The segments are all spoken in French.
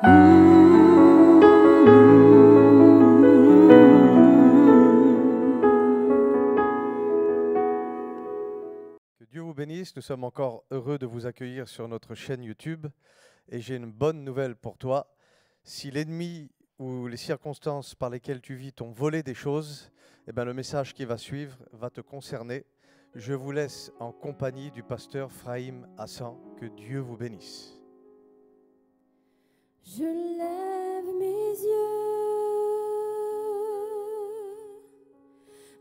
Que Dieu vous bénisse, nous sommes encore heureux de vous accueillir sur notre chaîne YouTube et j'ai une bonne nouvelle pour toi. Si l'ennemi ou les circonstances par lesquelles tu vis t'ont volé des choses, eh bien le message qui va suivre va te concerner. Je vous laisse en compagnie du pasteur Frahim Hassan. Que Dieu vous bénisse. Je lève mes yeux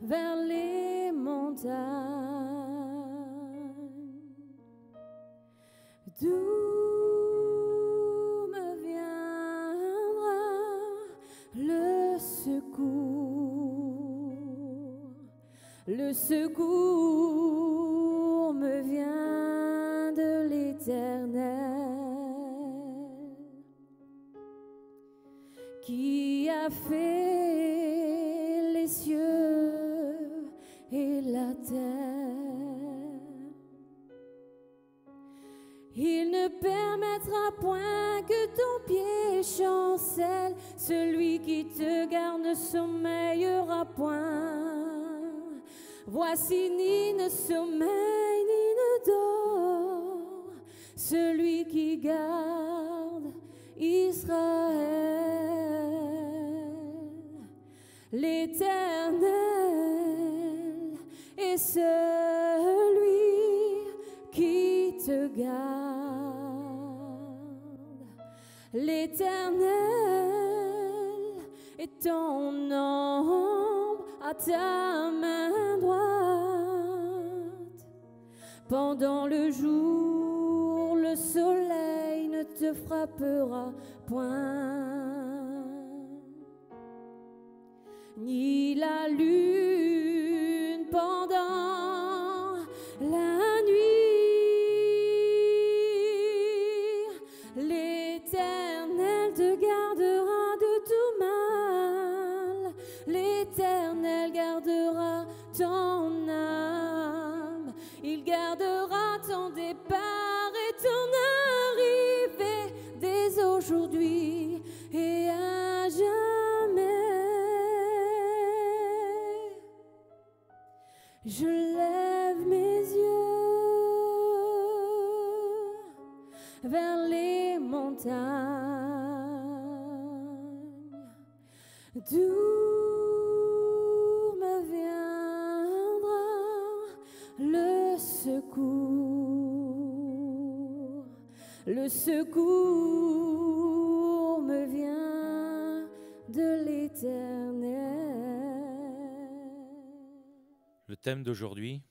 vers les montagnes, d'où me viendra le secours. Le secours me vient de l'Éternel, qui a fait les cieux et la terre. Il ne permettra point que ton pied chancelle. Celui qui te garde ne sommeillera point. Voici, ni ne sommeille ni ne dort celui qui garde Israël. L'Éternel est celui qui te garde. L'Éternel est ton ombre à ta main droite. Pendant le jour, le soleil ne te frappera point, ni la lune pendant la nuit. L'Éternel te gardera de tout mal. L'Éternel gardera ton âme. Il gardera ton départ et ton arrivée dès aujourd'hui et à jamais. Je lève mes yeux vers les montagnes, d'où me viendra le secours. Le secours me vient de l'Éternel. Le thème d'aujourd'hui,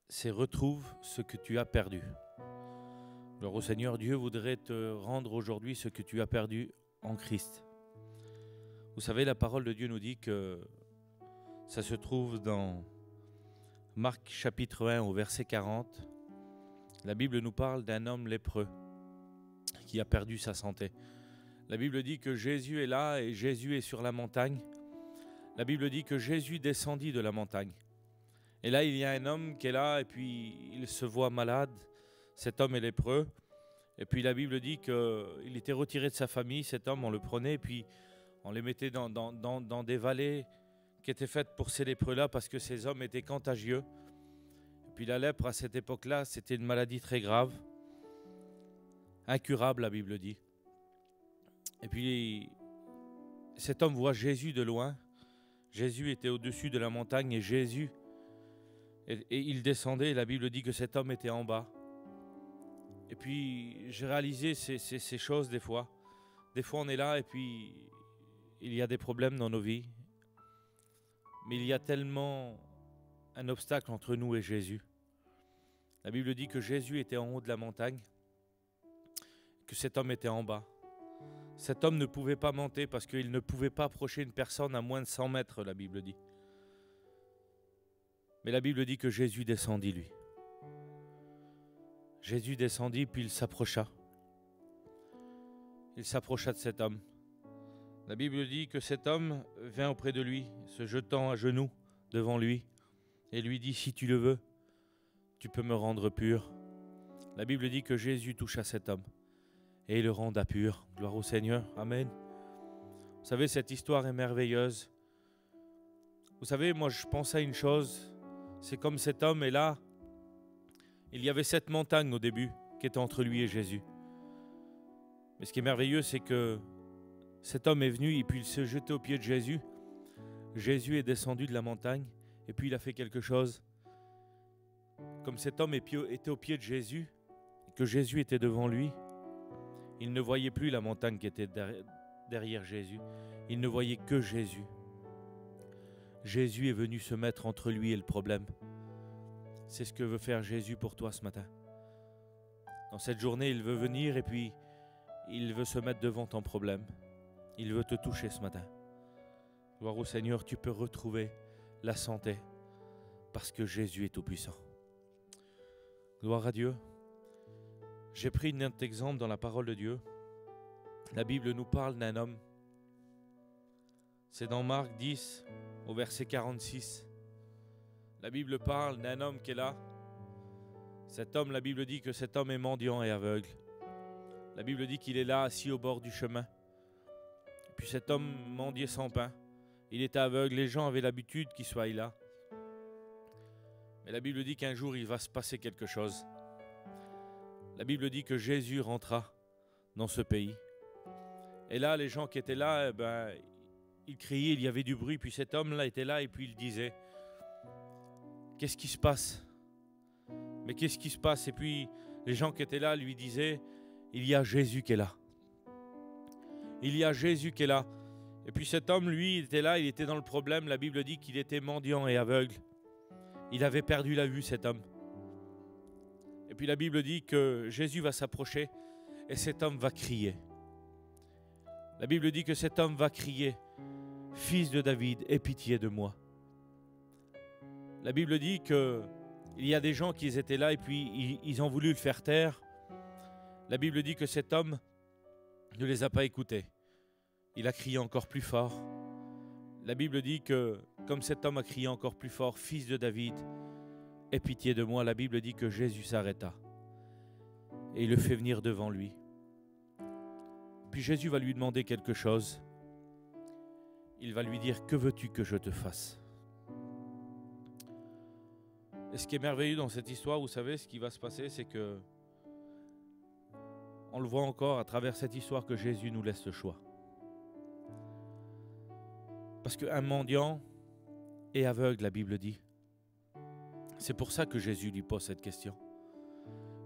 c'est « Retrouve ce que tu as perdu ». Alors, au Seigneur, Dieu voudrait te rendre aujourd'hui ce que tu as perdu en Christ. Vous savez, la parole de Dieu nous dit que ça se trouve dans Marc chapitre 1 au verset 40. La Bible nous parle d'un homme lépreux qui a perdu sa santé. La Bible dit que Jésus est là et Jésus est sur la montagne. La Bible dit que Jésus descendit de la montagne. Et là, il y a un homme qui est là et puis il se voit malade. Cet homme est lépreux. Et puis la Bible dit qu'il était retiré de sa famille. Cet homme, on le prenait et puis on les mettait dans des vallées qui étaient faites pour ces lépreux-là parce que ces hommes étaient contagieux. Et puis la lèpre, à cette époque-là, c'était une maladie très grave, incurable, la Bible dit. Et puis cet homme voit Jésus de loin. Jésus était au-dessus de la montagne et Jésus, et il descendait. Et la Bible dit que cet homme était en bas. Et puis j'ai réalisé ces choses des fois. Des fois on est là et puis il y a des problèmes dans nos vies. Mais il y a tellement un obstacle entre nous et Jésus. La Bible dit que Jésus était en haut de la montagne, que cet homme était en bas. Cet homme ne pouvait pas monter parce qu'il ne pouvait pas approcher une personne à moins de 100 mètres, la Bible dit. Mais la Bible dit que Jésus descendit, lui. Jésus descendit, puis il s'approcha. Il s'approcha de cet homme. La Bible dit que cet homme vint auprès de lui, se jetant à genoux devant lui, et lui dit, si tu le veux, tu peux me rendre pur. La Bible dit que Jésus toucha cet homme. et il le renda pur. Gloire au Seigneur. Amen. Vous savez, cette histoire est merveilleuse. Vous savez, moi je pense à une chose, c'est comme cet homme est là, il y avait cette montagne au début qui était entre lui et Jésus. Mais ce qui est merveilleux, c'est que cet homme est venu et puis il s'est jeté aux pieds de Jésus. Jésus est descendu de la montagne et puis il a fait quelque chose. Comme cet homme était au pied de Jésus, et que Jésus était devant lui, il ne voyait plus la montagne qui était derrière Jésus. Il ne voyait que Jésus. Jésus est venu se mettre entre lui et le problème. C'est ce que veut faire Jésus pour toi ce matin. Dans cette journée, il veut venir et puis il veut se mettre devant ton problème. Il veut te toucher ce matin. Gloire au Seigneur, tu peux retrouver la santé parce que Jésus est tout-puissant. Gloire à Dieu. J'ai pris un autre exemple dans la parole de Dieu. La Bible nous parle d'un homme. C'est dans Marc 10, au verset 46. La Bible parle d'un homme qui est là. Cet homme, la Bible dit que cet homme est mendiant et aveugle. La Bible dit qu'il est là, assis au bord du chemin. Et puis cet homme mendiait sans pain. Il était aveugle, les gens avaient l'habitude qu'il soit là. Mais la Bible dit qu'un jour, il va se passer quelque chose. La Bible dit que Jésus rentra dans ce pays. Et là, les gens qui étaient là, ils criaient, il y avait du bruit. Puis cet homme-là était là et puis il disait, qu'est-ce qui se passe? Mais qu'est-ce qui se passe? Et puis les gens qui étaient là lui disaient, il y a Jésus qui est là. Il y a Jésus qui est là. Et puis cet homme, lui, il était là, il était dans le problème. La Bible dit qu'il était mendiant et aveugle. Il avait perdu la vue, cet homme. Et puis la Bible dit que Jésus va s'approcher et cet homme va crier. La Bible dit que cet homme va crier, « Fils de David, aie pitié de moi ». La Bible dit qu'il y a des gens qui étaient là et puis ils ont voulu le faire taire. La Bible dit que cet homme ne les a pas écoutés. Il a crié encore plus fort. La Bible dit que, comme cet homme a crié encore plus fort, « Fils de David, aie pitié de moi », la Bible dit que Jésus s'arrêta et il le fait venir devant lui. Puis Jésus va lui demander quelque chose. Il va lui dire, « Que veux-tu que je te fasse ?» Et ce qui est merveilleux dans cette histoire, vous savez, ce qui va se passer, c'est que on le voit encore à travers cette histoire que Jésus nous laisse le choix. Parce qu'un mendiant est aveugle, la Bible dit. C'est pour ça que Jésus lui pose cette question.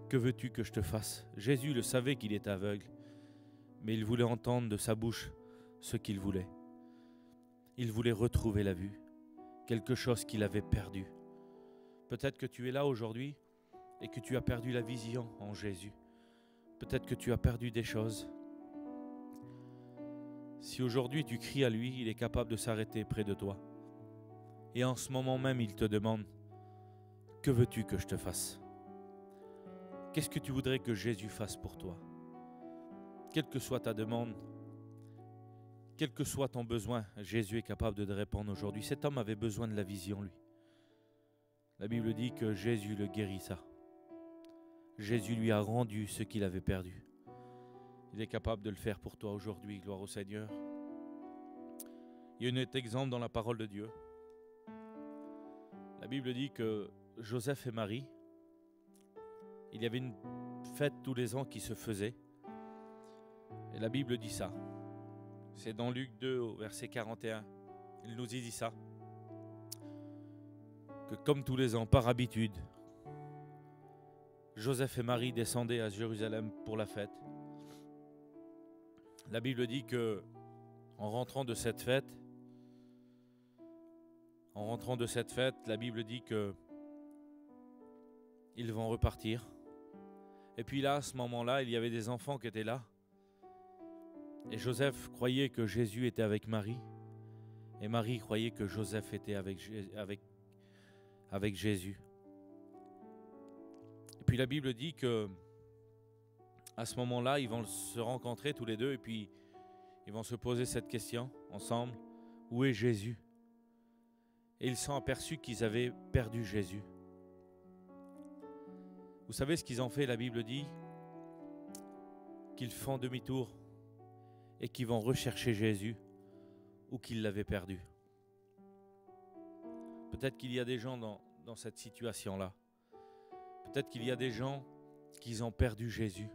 Que veux-tu que je te fasse? Jésus le savait qu'il était aveugle, mais il voulait entendre de sa bouche ce qu'il voulait. Il voulait retrouver la vue, quelque chose qu'il avait perdu. Peut-être que tu es là aujourd'hui et que tu as perdu la vision en Jésus. Peut-être que tu as perdu des choses. Si aujourd'hui tu cries à lui, il est capable de s'arrêter près de toi. Et en ce moment même, il te demande, « Que veux-tu que je te fasse ?» Qu'est-ce que tu voudrais que Jésus fasse pour toi? Quelle que soit ta demande, quel que soit ton besoin, Jésus est capable de te répondre aujourd'hui. Cet homme avait besoin de la vision, lui. La Bible dit que Jésus le guérissa. Jésus lui a rendu ce qu'il avait perdu. Il est capable de le faire pour toi aujourd'hui, gloire au Seigneur. Il y a un autre exemple dans la parole de Dieu. La Bible dit que Joseph et Marie, il y avait une fête tous les ans qui se faisait. Et la Bible dit ça. C'est dans Luc 2, au verset 41. Il nous dit ça. Que comme tous les ans, par habitude, Joseph et Marie descendaient à Jérusalem pour la fête. La Bible dit que en rentrant de cette fête, la Bible dit que ils vont repartir. Et puis là, à ce moment-là, il y avait des enfants qui étaient là. Et Joseph croyait que Jésus était avec Marie. Et Marie croyait que Joseph était avec Jésus. Et puis la Bible dit que à ce moment-là, ils vont se rencontrer tous les deux et puis ils vont se poser cette question ensemble. Où est Jésus? Et ils sont aperçus qu'ils avaient perdu Jésus. Vous savez ce qu'ils ont fait? La Bible dit qu'ils font demi-tour et qui vont rechercher Jésus ou qu'ils l'avaient perdu. Peut-être qu'il y a des gens dans cette situation-là. Peut-être qu'il y a des gens qui ont perdu Jésus.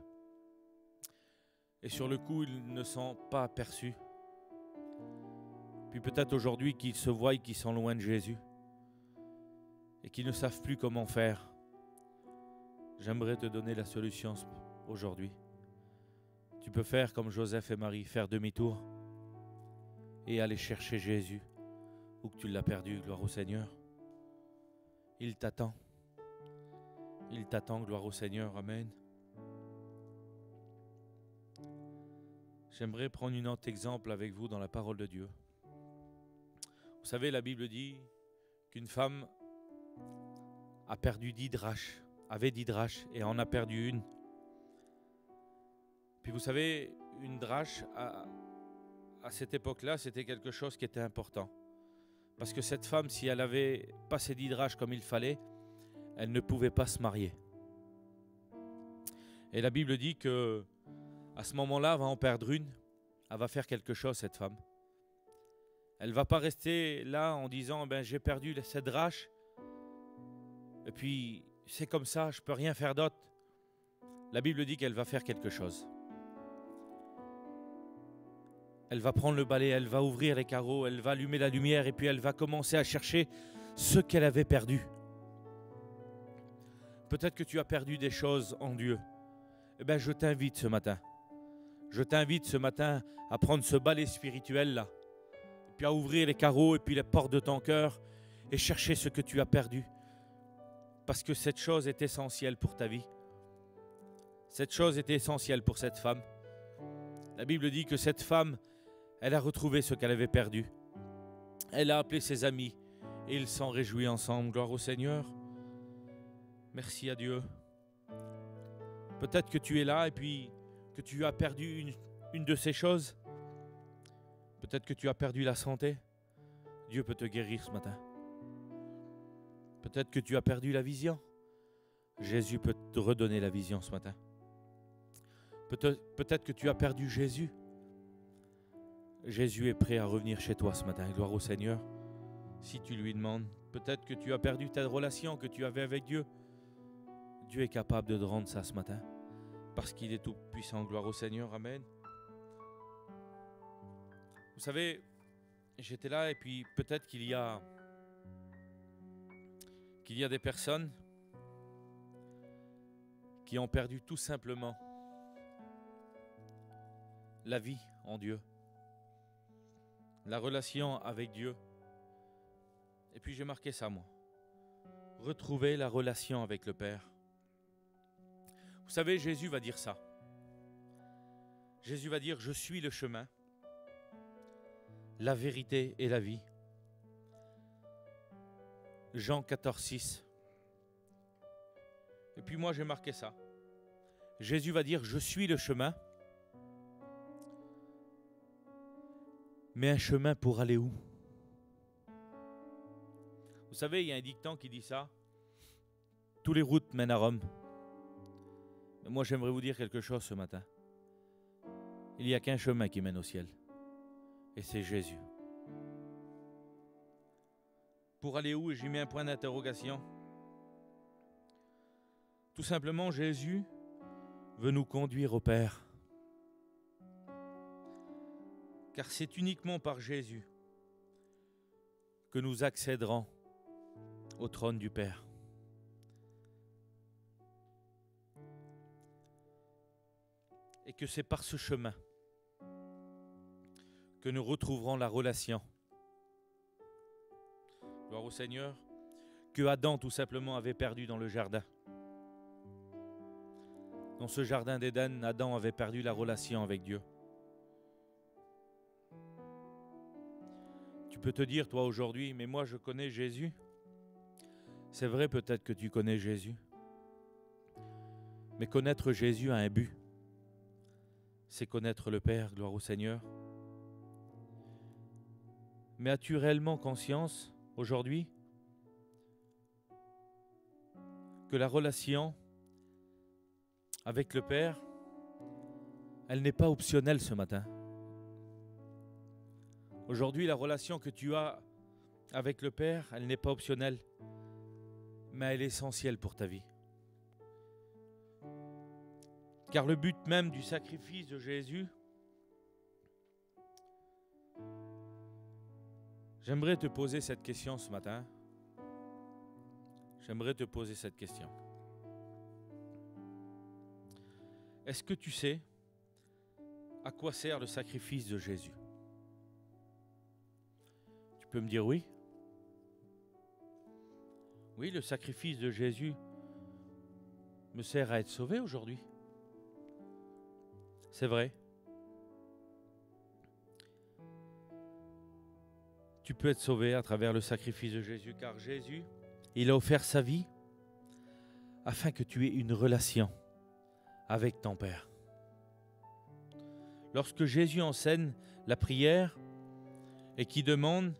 Et sur le coup, ils ne sont pas aperçus. Puis peut-être aujourd'hui qu'ils se voient qu'ils sont loin de Jésus et qu'ils ne savent plus comment faire. J'aimerais te donner la solution aujourd'hui. Tu peux faire comme Joseph et Marie, faire demi-tour et aller chercher Jésus où que tu l'as perdu, gloire au Seigneur. Il t'attend. Il t'attend, gloire au Seigneur, amen. J'aimerais prendre un autre exemple avec vous dans la parole de Dieu. Vous savez, la Bible dit qu'une femme a perdu 10 drachmes, avait 10 drachmes et en a perdu une. Puis vous savez, une drachme, à cette époque-là, c'était quelque chose qui était important. Parce que cette femme, si elle avait pas ses 10 drachmes comme il fallait, elle ne pouvait pas se marier. Et la Bible dit que à ce moment-là, elle va en perdre une, elle va faire quelque chose, cette femme. Elle ne va pas rester là en disant j'ai perdu cette drachme et puis c'est comme ça, je ne peux rien faire d'autre. La Bible dit qu'elle va faire quelque chose. Elle va prendre le balai, elle va ouvrir les carreaux, elle va allumer la lumière et puis elle va commencer à chercher ce qu'elle avait perdu. Peut-être que tu as perdu des choses en Dieu. Je t'invite ce matin. Je t'invite ce matin à prendre ce balai spirituel-là, et puis à ouvrir les carreaux et puis les portes de ton cœur et chercher ce que tu as perdu. Parce que cette chose est essentielle pour ta vie. Cette chose est essentielle pour cette femme. La Bible dit que cette femme, elle a retrouvé ce qu'elle avait perdu. Elle a appelé ses amis et ils s'en réjouissent ensemble. Gloire au Seigneur. Merci à Dieu. Peut-être que tu es là et puis que tu as perdu une de ces choses. Peut-être que tu as perdu la santé. Dieu peut te guérir ce matin. Peut-être que tu as perdu la vision. Jésus peut te redonner la vision ce matin. Peut-être que tu as perdu Jésus. Jésus est prêt à revenir chez toi ce matin. Gloire au Seigneur. Si tu lui demandes, peut-être que tu as perdu ta relation que tu avais avec Dieu. Dieu est capable de te rendre ça ce matin. Parce qu'il est tout puissant. Gloire au Seigneur. Amen. Vous savez, j'étais là et puis peut-être qu'il y a des personnes qui ont perdu tout simplement la vie en Dieu, la relation avec Dieu. Et puis j'ai marqué ça moi. Retrouver la relation avec le Père. Vous savez, Jésus va dire ça. Jésus va dire, je suis le chemin, la vérité et la vie. Jean 14, 6. Et puis moi j'ai marqué ça. Jésus va dire, je suis le chemin. Mais un chemin pour aller où? Vous savez, il y a un dicton qui dit ça. Toutes les routes mènent à Rome. Mais moi j'aimerais vous dire quelque chose ce matin. Il n'y a qu'un chemin qui mène au ciel. Et c'est Jésus. Pour aller où? Et j'y mets un point d'interrogation. Tout simplement, Jésus veut nous conduire au Père. Car c'est uniquement par Jésus que nous accéderons au trône du Père. Et que c'est par ce chemin que nous retrouverons la relation. Gloire au Seigneur, que Adam tout simplement avait perdu dans le jardin. Dans ce jardin d'Éden, Adam avait perdu la relation avec Dieu. Tu peux te dire, toi aujourd'hui, mais moi je connais Jésus. C'est vrai peut-être que tu connais Jésus. Mais connaître Jésus a un but. C'est connaître le Père, gloire au Seigneur. Mais as-tu réellement conscience aujourd'hui que la relation avec le Père, elle n'est pas optionnelle ce matin. Aujourd'hui, la relation que tu as avec le Père, elle n'est pas optionnelle, mais elle est essentielle pour ta vie. Car le but même du sacrifice de Jésus, j'aimerais te poser cette question ce matin. J'aimerais te poser cette question. Est-ce que tu sais à quoi sert le sacrifice de Jésus? Tu peux me dire oui? Oui, le sacrifice de Jésus me sert à être sauvé aujourd'hui. C'est vrai. Tu peux être sauvé à travers le sacrifice de Jésus, car Jésus, il a offert sa vie afin que tu aies une relation avec ton Père. Lorsque Jésus enseigne la prière et qui demande,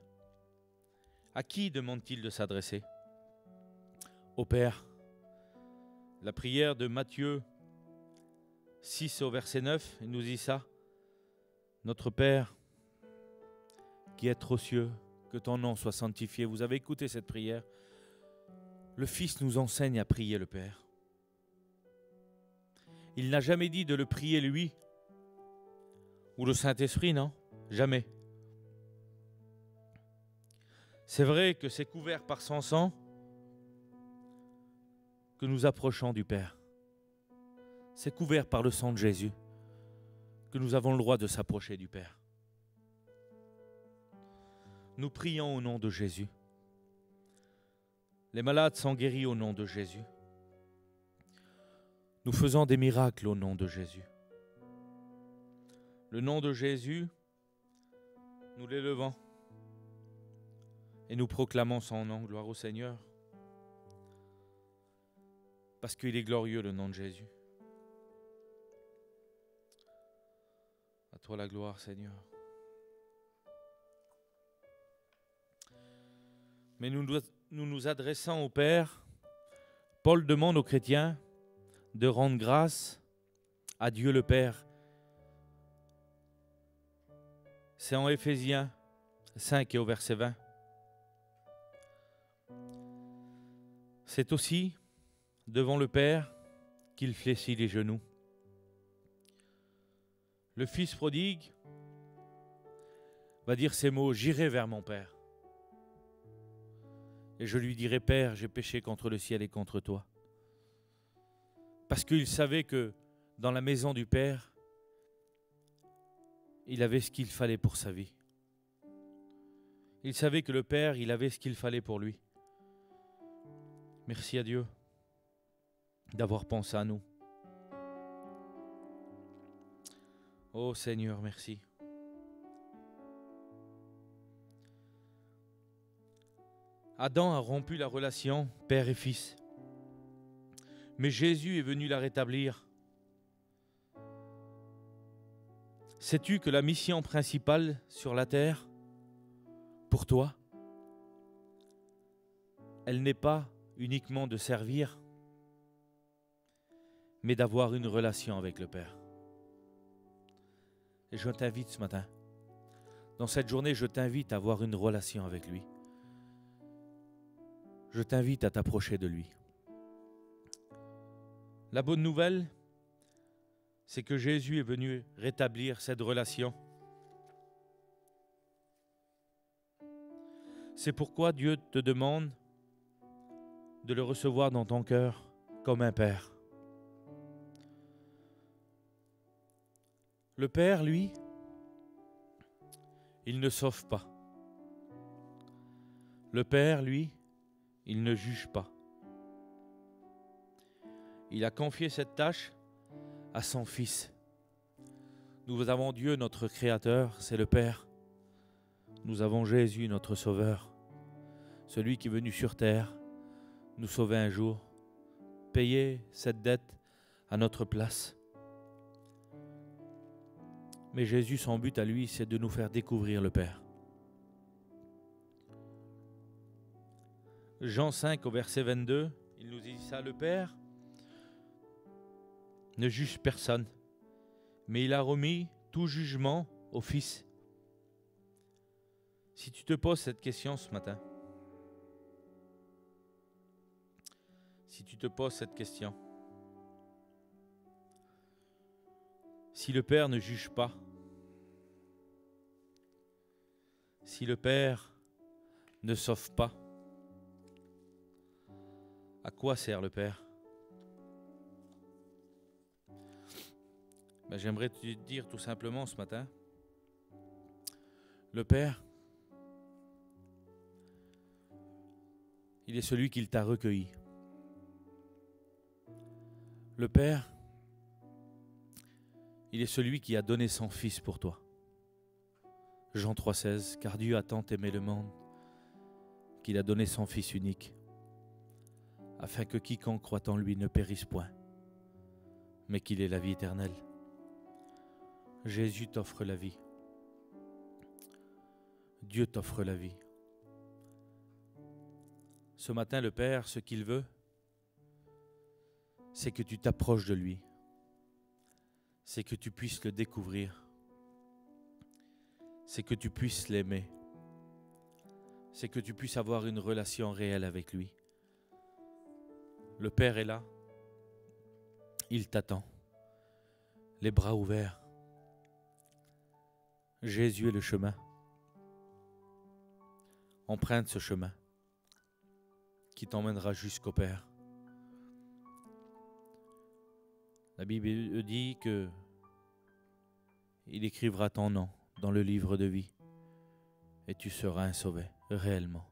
à qui demande-t-il de s'adresser? Au Père. La prière de Matthieu 6 au verset 9 il nous dit ça. Notre Père qui es aux cieux, que ton nom soit sanctifié. Vous avez écouté cette prière. Le Fils nous enseigne à prier le Père. Il n'a jamais dit de le prier lui ou le Saint-Esprit, non? Jamais. C'est vrai que c'est couvert par son sang que nous approchons du Père. C'est couvert par le sang de Jésus que nous avons le droit de s'approcher du Père. Nous prions au nom de Jésus. Les malades sont guéris au nom de Jésus. Nous faisons des miracles au nom de Jésus. Le nom de Jésus, nous l'élevons et nous proclamons son nom. Gloire au Seigneur. Parce qu'il est glorieux, le nom de Jésus. À toi la gloire, Seigneur. Mais nous adressons au Père. Paul demande aux chrétiens de rendre grâce à Dieu le Père. C'est en Éphésiens 5 et au verset 20. C'est aussi devant le Père qu'il fléchit les genoux. Le fils prodigue va dire ces mots: j'irai vers mon Père. Et je lui dirai: Père, j'ai péché contre le ciel et contre toi. Parce qu'il savait que dans la maison du Père, il avait ce qu'il fallait pour sa vie. Il savait que le Père, il avait ce qu'il fallait pour lui. Merci à Dieu d'avoir pensé à nous. Oh Seigneur, merci. Adam a rompu la relation père et fils. Mais Jésus est venu la rétablir. Sais-tu que la mission principale sur la terre, pour toi, elle n'est pas uniquement de servir, mais d'avoir une relation avec le Père. Et je t'invite ce matin, dans cette journée, je t'invite à avoir une relation avec lui. Je t'invite à t'approcher de lui. La bonne nouvelle, c'est que Jésus est venu rétablir cette relation. C'est pourquoi Dieu te demande de le recevoir dans ton cœur comme un Père. Le Père, lui, il ne sauve pas. Le Père, lui, il ne juge pas. Il a confié cette tâche à son Fils. Nous avons Dieu, notre Créateur, c'est le Père. Nous avons Jésus, notre Sauveur, celui qui est venu sur terre, nous sauver un jour, payer cette dette à notre place. Mais Jésus, son but à lui, c'est de nous faire découvrir le Père. Jean 5 au verset 22, il nous dit ça: le Père ne juge personne, mais il a remis tout jugement au Fils. Si tu te poses cette question ce matin, si tu te poses cette question, si le Père ne juge pas, si le Père ne sauve pas, à quoi sert le Père? J'aimerais te dire tout simplement ce matin, le Père, il est celui qui t'a recueilli. Le Père, il est celui qui a donné son Fils pour toi. Jean 3,16, car Dieu a tant aimé le monde qu'il a donné son Fils unique, afin que quiconque croit en lui ne périsse point, mais qu'il ait la vie éternelle. Jésus t'offre la vie. Dieu t'offre la vie. Ce matin, le Père, ce qu'il veut, c'est que tu t'approches de lui. C'est que tu puisses le découvrir. C'est que tu puisses l'aimer. C'est que tu puisses avoir une relation réelle avec lui. Le Père est là. Il t'attend. Les bras ouverts. Jésus est le chemin. Emprunte ce chemin qui t'emmènera jusqu'au Père. La Bible dit que il écrivera ton nom dans le livre de vie et tu seras un sauvé réellement.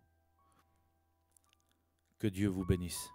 Que Dieu vous bénisse.